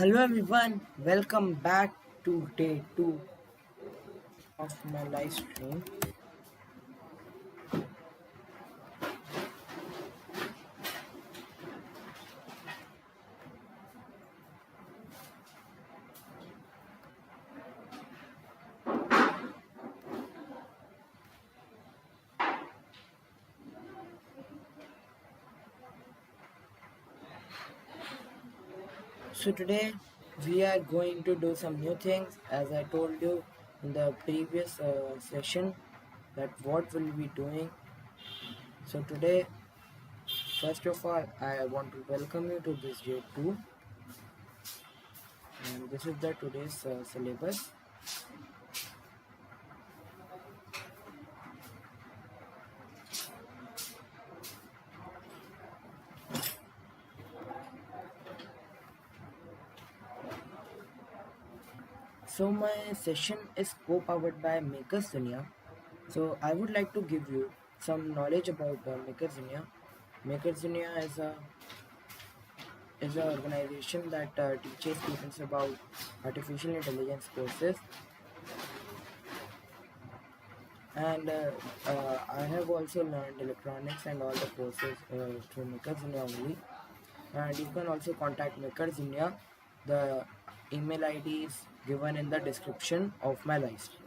Hello everyone, welcome back to day 2 of my live stream. So today we are going to do some new things as I told you in the previous session that what will we doing. So today first of all I want to welcome you to this day 2 and this is the today's syllabus. So my session is co-powered by Makers Duniya. So I would like to give you some knowledge about Makers Duniya. Makers Duniya is an organization that teaches students about artificial intelligence courses, and I have also learned electronics and all the courses through Makers Duniya only. And you can also contact Makers Duniya. The email ID is given in the description of my live stream.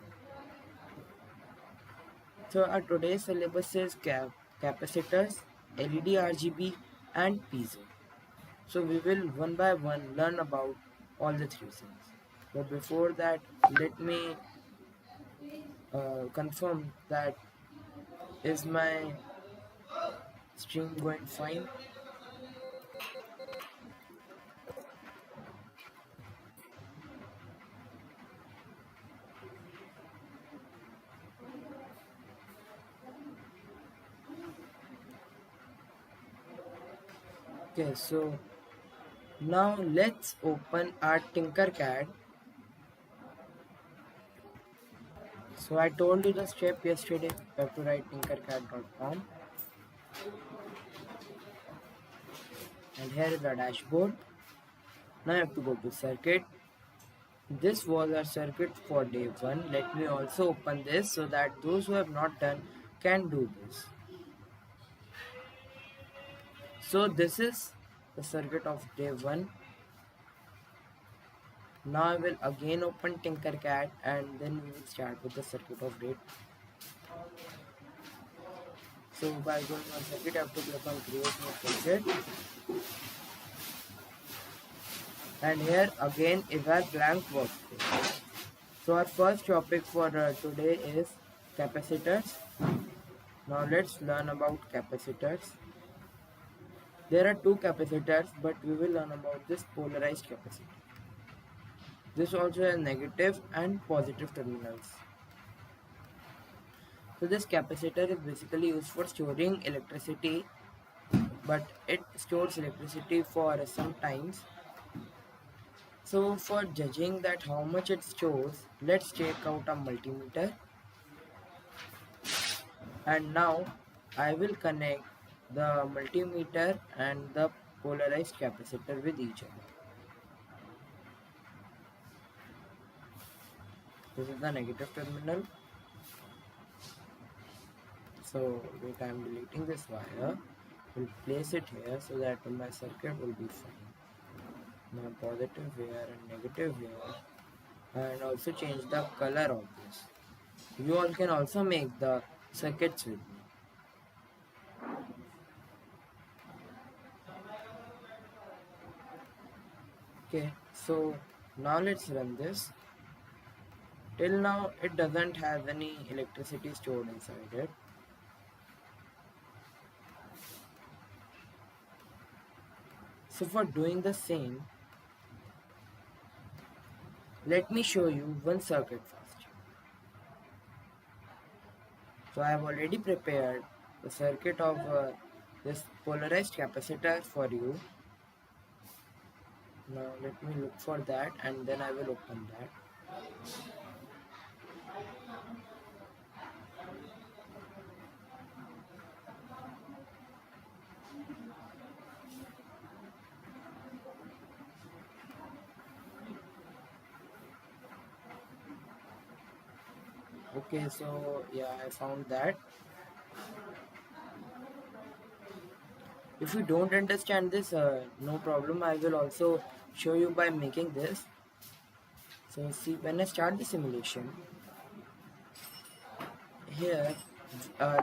So our today's syllabus is capacitors, LED RGB and piezo. So we will one by one learn about all the three things. But before that, let me confirm that is my stream going fine. Okay, so now let's open our Tinker CAD. So I told you the step yesterday. You have to write tinkercad.com, and here is the dashboard. Now you have to go to circuit. This was our circuit for day 1. Let me also open this so that those who have not done can do this. So this is the circuit of day 1. Now I will again open Tinker CAD and then we will start with the circuit of day 2. So by going on circuit, I have to click on create new circuit. And here again is our blank workspace. So our first topic for today is capacitors. Now let's learn about capacitors. There are two capacitors, but we will learn about this polarized capacitor. This also has negative and positive terminals. So this capacitor is basically used for storing electricity, but it stores electricity for some times. So for judging that how much it stores, let's take out a multimeter. And now I will connect the multimeter and the polarized capacitor with each other. This is the negative terminal. So wait, I am deleting this wire. We'll place it here so that my circuit will be fine. Now positive here and negative here, and also change the color of this. You all can also make the circuits with me. Okay, so now let's run this. Till now it doesn't have any electricity stored inside it. So for doing the same, let me show you one circuit first. So I have already prepared the circuit of this polarized capacitor for you. Now let me look for that and then I will open that. Okay, so yeah, I found that. If you don't understand this, no problem, I will also show you by making this. So see, when I start the simulation here, uh,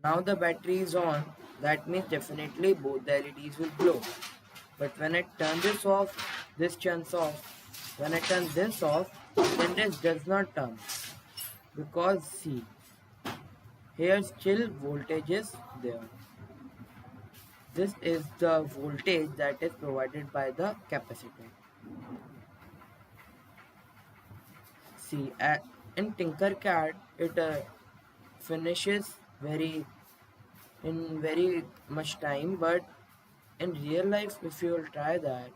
now the battery is on, that means definitely both the LEDs will glow. But when I turn this off, this turns off. When I turn this off, then this does not turn. Because see, here still voltage is there. This is the voltage that is provided by the capacitor. See, in Tinker CAD, it finishes in very much time, but in real life, if you will try that,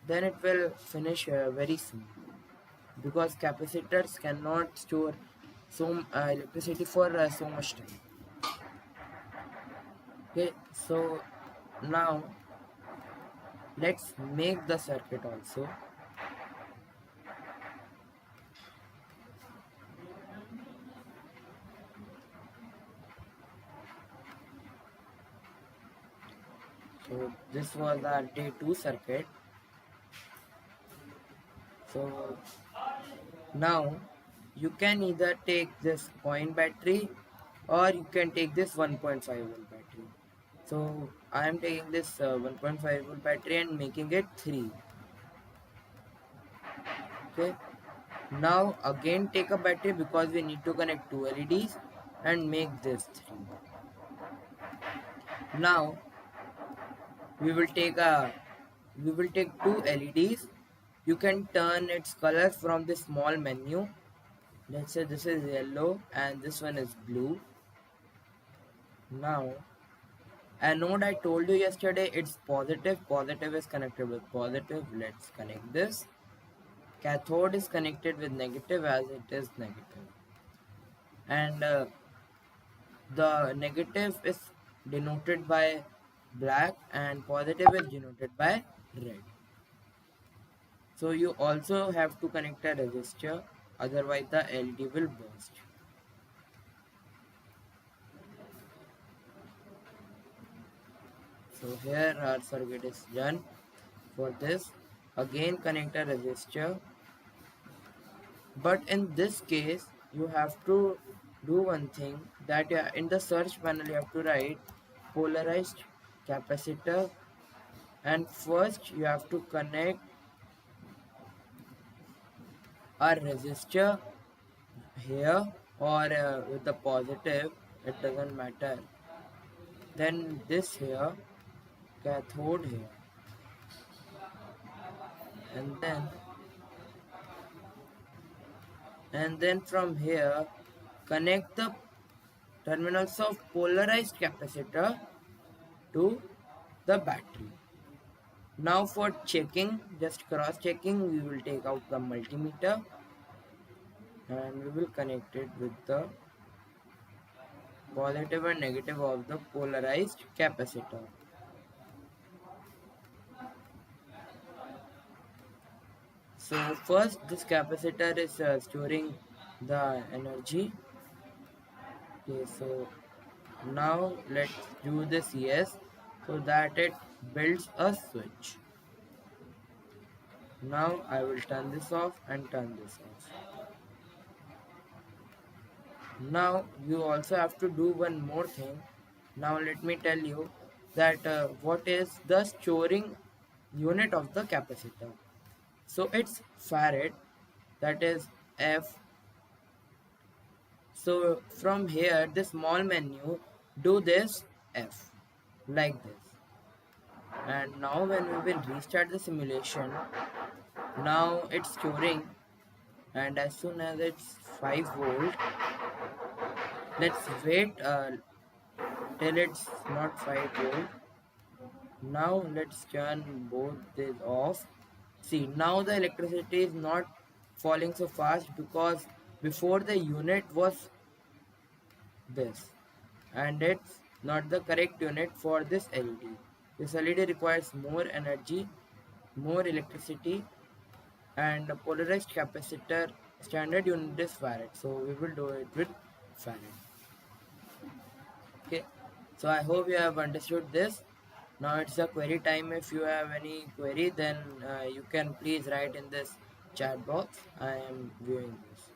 then it will finish very soon, because capacitors cannot store so electricity for so much time. Okay, so now let's make the circuit also. So this was our day 2 circuit. So now you can either take this coin battery or you can take this 1.5 volt battery. So I am taking this 1.5 volt battery and making it 3. Okay. Now again take a battery because we need to connect two LEDs and make this 3. Now we will take two LEDs. You can turn its colors from the small menu. Let's say this is yellow and this one is blue. Now anode, I told you yesterday, it's positive. Positive is connected with positive. Let's connect this. Cathode is connected with negative as it is negative. And the negative is denoted by black and positive is denoted by red. So you also have to connect a resistor, otherwise the LED will burst. So here our circuit is done. For this, again connect a resistor, but in this case you have to do one thing, that in the search panel you have to write polarized capacitor, and first you have to connect a resistor here or with the positive, it doesn't matter, then this here, cathode here, and then from here connect the terminals of polarized capacitor to the battery. Now for checking, just cross checking, we will take out the multimeter and we will connect it with the positive and negative of the polarized capacitor. So first this capacitor is storing the energy. Okay, so now let's do this yes, so that it builds a switch. Now I will turn this off and turn this off. Now you also have to do one more thing. Now let me tell you that what is the storing unit of the capacitor. So it's farad, that is F. So from here, this small menu, do this F like this. And now when we will restart the simulation, now it's storing, and as soon as it's 5 volt, let's wait till it's not 5 volt. Now let's turn both these off. See, now the electricity is not falling so fast because before the unit was this, and it's not the correct unit for this LED. This LED requires more energy, more electricity, and a polarized capacitor standard unit is farad, so we will do it with farad. Okay, so I hope you have understood this. Now it's a query time. If you have any query, then you can please write in this chat box. I am viewing this.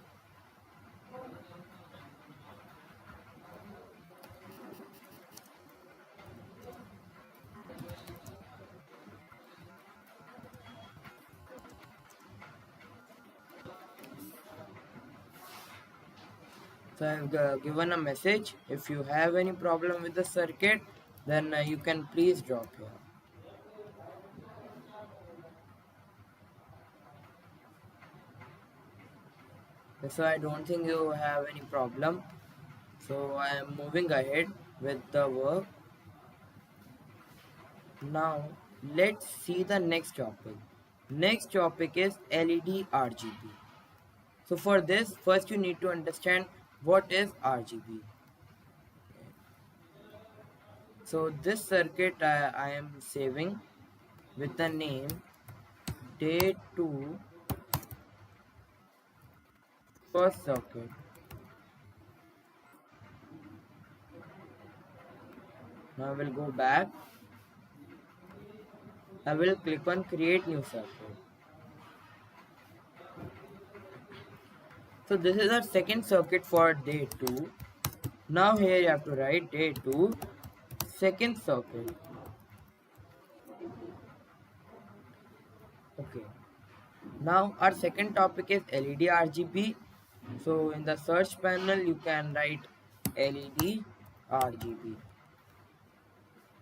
So I've given a message. If you have any problem with the circuit, then you can please drop here. So I don't think you have any problem. So I am moving ahead with the work. Now let's see the next topic. Next topic is LED RGB. So for this, first you need to understand what is RGB. So this circuit I am saving with the name day 2 first circuit. Now I will go back. I will click on create new circuit. So this is our second circuit for day 2. Now here you have to write day 2 second circuit. Okay. Now our second topic is LED RGB. So in the search panel you can write LED RGB.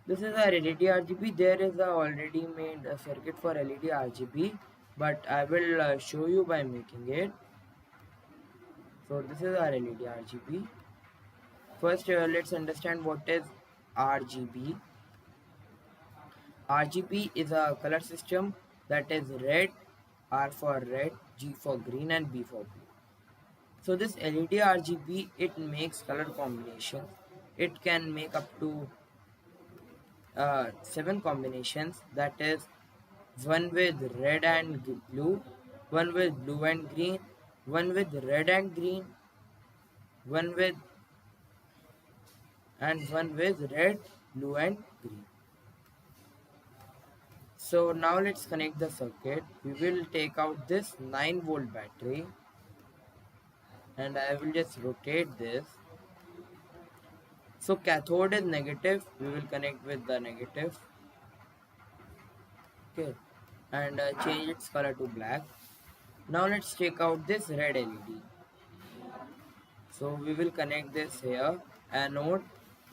This is our LED RGB. There is a already made a circuit for LED RGB, but I will show you by making it. So this is our LED RGB. First let's understand what is RGB. RGB is a color system that is red, R for red, G for green and B for blue. So this LED RGB, it makes color combinations. It can make up to 7 combinations, that is one with red and blue, one with blue and green, one with red and green, one with red, blue and green. So now let's connect the circuit. We will take out this 9-volt battery and I will just rotate this. So cathode is negative, we will connect with the negative. Okay, and change its color to black. Now let's take out this red LED. So we will connect this here, anode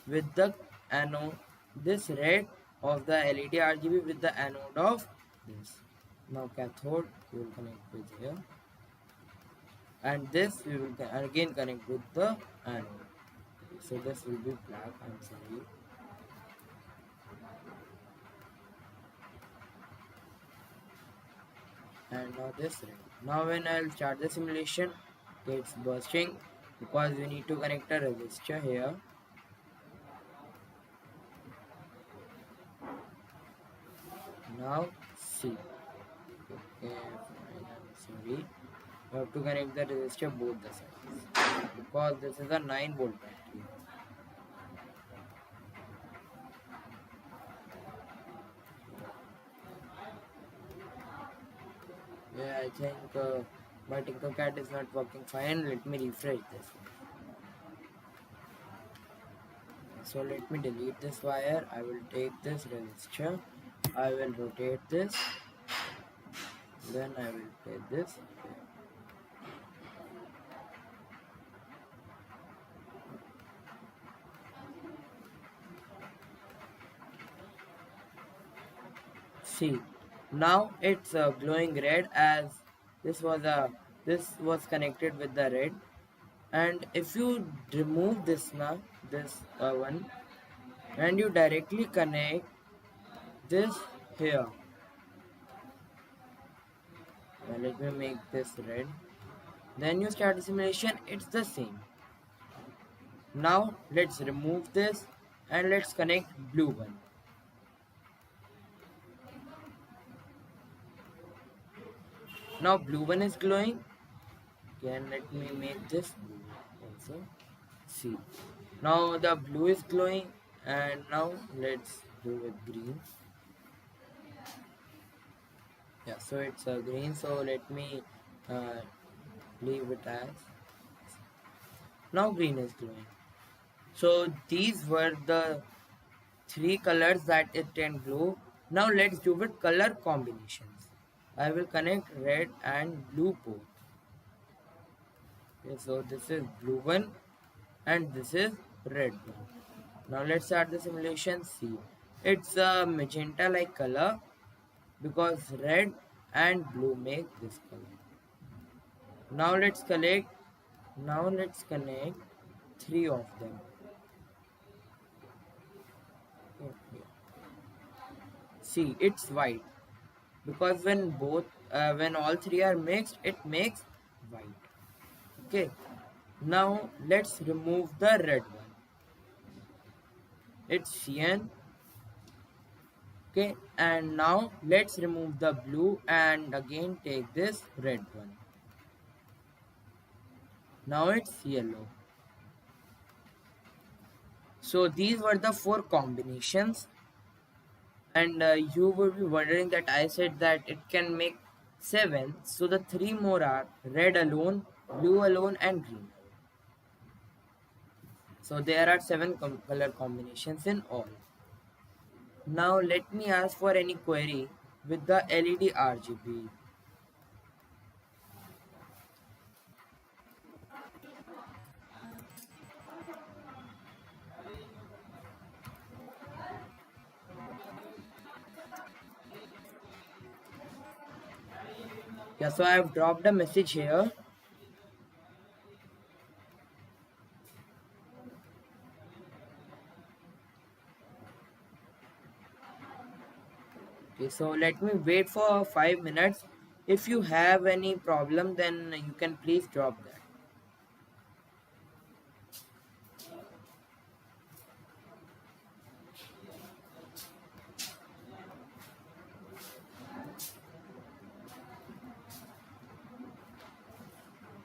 with the anode, this red of the LED RGB with the anode of this. Now cathode we will connect with here, and this we will again connect with the anode. So this will be black, I'm sorry. And now this red. Now when I will start the simulation, it's bursting because we need to connect a resistor here. Now see. Okay, I'm sorry. We have to connect the resistor both the sides because this is a 9-volt battery. Yeah, I think my Tinker CAD is not working fine. Let me refresh this one. So let me delete this wire. I will take this resistor. I will rotate this. Then I will place this here. See, now it's glowing red as this was connected with the red. And if you remove this now, this one, and you directly connect this here. Now let me make this red. Then you start the simulation, it's the same. Now let's remove this and let's connect blue one. Now blue one is glowing Again, let me make this blue also. See, now the blue is glowing, and now let's do with green. Yeah, so it's green, so let me uh, leave it as. Now green is glowing. So these were the three colors that it can glow. Now let's do with color combinations. I will connect red and blue both. Okay, so this is blue one and this is red one. Now let's start the simulation. See, it's a magenta like color because red and blue make this color. Now let's collect. Now let's connect three of them. Okay. See, it's white because when all three are mixed, it makes white. Okay. Now let's remove the red one. It's cyan. Okay. And now let's remove the blue and again take this red one. Now it's yellow. So these were the four combinations, and you would be wondering that I said that it can make seven. So the three more are red alone, blue alone, and green. So there are seven color combinations in all. Now let me ask for any query with the LED RGB. Yeah, so I have dropped a message here. Okay, so let me wait for 5 minutes. If you have any problem, then you can please drop that.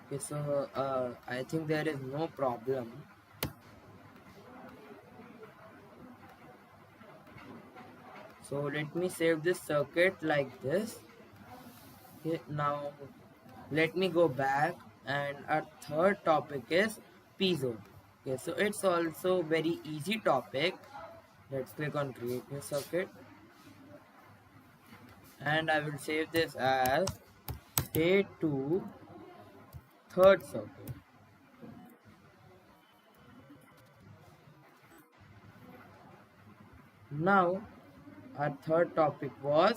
Okay, so I think there is no problem. So let me save this circuit like this. Okay, now let me go back, and our third topic is piezo. Okay, so it's also very easy topic. Let's click on create new circuit, and I will save this as state 2 third circuit. Now our third topic was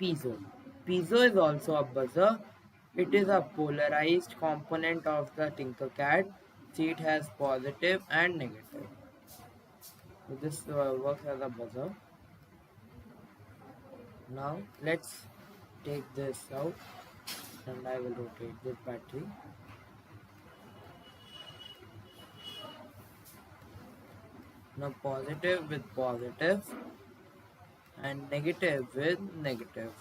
piezo. Piezo is also a buzzer. It is a polarized component of the Tinker CAD. See, it has positive and negative. So this works as a buzzer. Now let's take this out, and I will rotate this battery. Now positive with positive and negative with negative.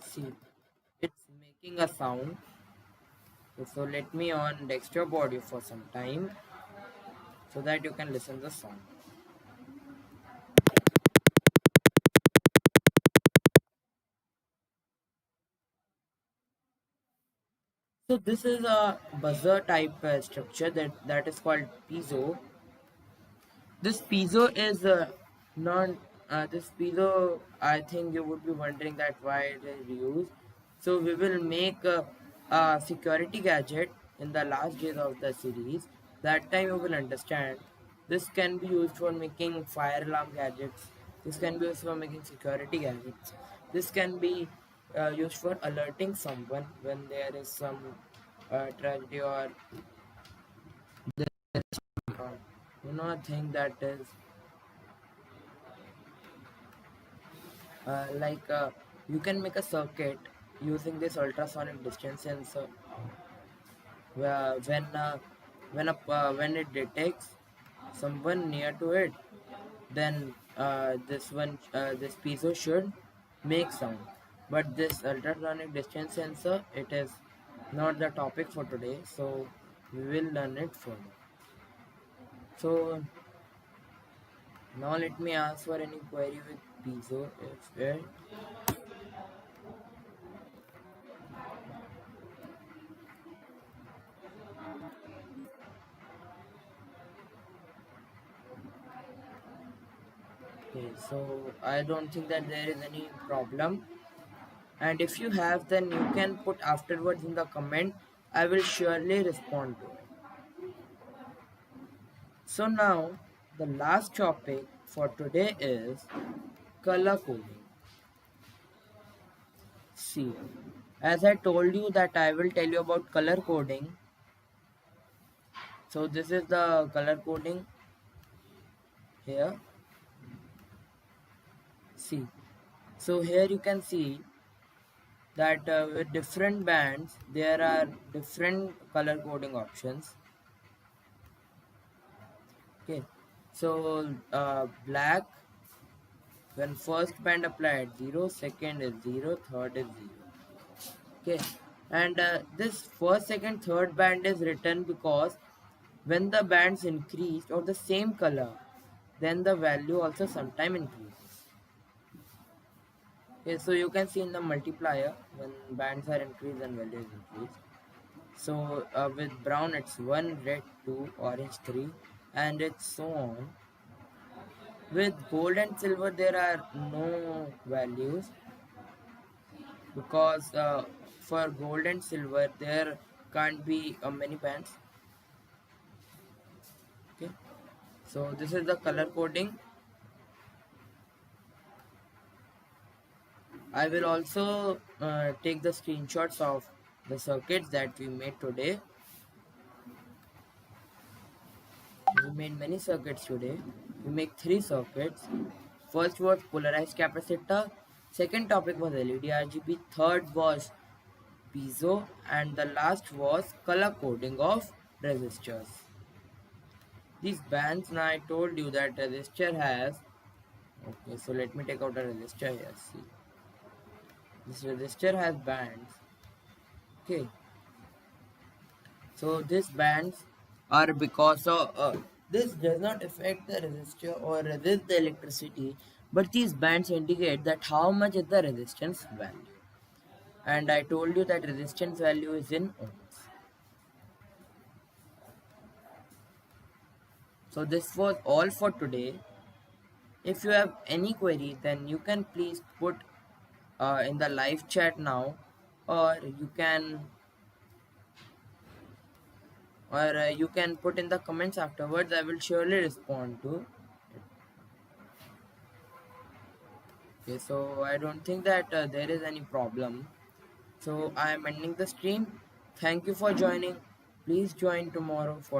See, it's making a sound. Okay, so let me on desktop audio for some time so that you can listen the sound. So this is a buzzer type structure that is called piezo. This piezo is non. This piezo, I think you would be wondering that why it is used. So we will make a security gadget in the last days of the series. That time you will understand. This can be used for making fire alarm gadgets. This can be used for making security gadgets. This can be used for alerting someone when there is some tragedy or a thing that is you can make a circuit using this ultrasonic distance sensor where when it detects someone near to it, then this piezo should make sound. but this ultrasonic distance sensor, it is not the topic for today, so we will learn it further. So now let me ask for any query with piezo if it. Okay, so I don't think that there is any problem, and if you have, then you can put afterwards in the comment. I will surely respond to it. So now the last topic for today is color coding. See, as I told you that I will tell you about color coding. So this is the color coding here. See, so here you can see that with different bands there are different color coding options. Okay, so black, when first band applied 0, second is 0, third is 0. Okay, and this first, second, third band is written because when the bands increase of the same color, then the value also sometime increases. Okay, so you can see in the multiplier when bands are increased and value is increased. So with brown it's 1, red 2, orange 3, and it's so on. With gold and silver there are no values because for gold and silver there can't be many bands. Okay, so this is the color coding. I will also take the screenshots of the circuits that we made today. We made many circuits today. We make 3 circuits. First was polarized capacitor. Second topic was LED RGB. Third was piezo. And the last was color coding of resistors. These bands, now I told you that resistor has. Okay, so let me take out a resistor here. See, this resistor has bands. Okay, so these bands are because of this does not affect the resistor or resist the electricity, but these bands indicate that how much is the resistance value. And I told you that resistance value is in ohms. So this was all for today. If you have any query, then you can please put in the live chat now, or you can put in the comments afterwards. I will surely respond to. Okay, so I don't think that there is any problem. So I am ending the stream. Thank you for joining. Please join tomorrow for